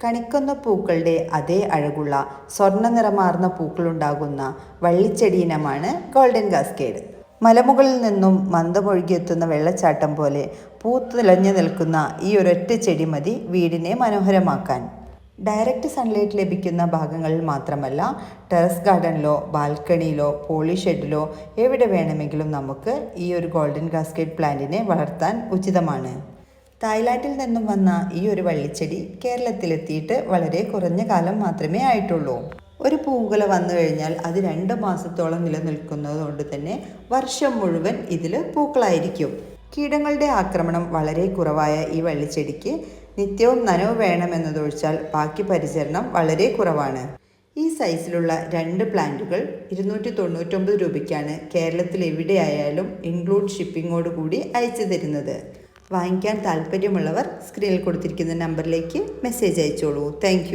കണിക്കൊന്ന പൂക്കളുടെ അതേ അഴകുള്ള സ്വർണ്ണ നിറമാർന്ന പൂക്കളുണ്ടാകുന്ന വള്ളിച്ചെടി ഇനമാണ് ഗോൾഡൻ കാസ്കേഡ്. മലമുകളിൽ നിന്നും മന്ദമൊഴുകിയെത്തുന്ന വെള്ളച്ചാട്ടം പോലെ പൂത്തുലഞ്ഞു നിൽക്കുന്ന ഈ ഒരൊറ്റ ചെടി മതി വീടിനെ മനോഹരമാക്കാൻ. ഡയറക്റ്റ് സൺലൈറ്റ് ലഭിക്കുന്ന ഭാഗങ്ങളിൽ മാത്രമല്ല, ടെറസ് ഗാർഡനിലോ ബാൽക്കണിയിലോ പോളി ഷെഡിലോ എവിടെ വേണമെങ്കിലും നമുക്ക് ഈ ഒരു ഗോൾഡൻ കാസ്കേഡ് പ്ലാന്റിനെ വളർത്താൻ ഉചിതമാണ്. തായ്ലാൻഡിൽ നിന്നും വന്ന ഈ ഒരു വള്ളിച്ചെടി കേരളത്തിലെത്തിയിട്ട് വളരെ കുറഞ്ഞ കാലം മാത്രമേ ആയിട്ടുള്ളൂ. ഒരു പൂങ്കുല വന്നു കഴിഞ്ഞാൽ അത് 2 മാസത്തോളം നിലനിൽക്കുന്നത് കൊണ്ട് തന്നെ വർഷം മുഴുവൻ ഇതിൽ പൂക്കളായിരിക്കും. കീടങ്ങളുടെ ആക്രമണം വളരെ കുറവായ ഈ വള്ളിച്ചെടിക്ക് നിത്യവും നനവ് വേണമെന്നതൊഴിച്ചാൽ ബാക്കി പരിചരണം വളരെ കുറവാണ്. ഈ സൈസിലുള്ള 2 പ്ലാന്റുകൾ 299 രൂപയ്ക്കാണ് കേരളത്തിൽ എവിടെയായാലും ഇൻക്ലൂഡ് ഷിപ്പിങ്ങോട് കൂടി അയച്ചു തരുന്നത്. വാങ്ങിക്കാൻ താല്പര്യമുള്ളവർ സ്ക്രീനിൽ കൊടുത്തിരിക്കുന്ന നമ്പറിലേക്ക് മെസ്സേജ് അയച്ചോളൂ. താങ്ക്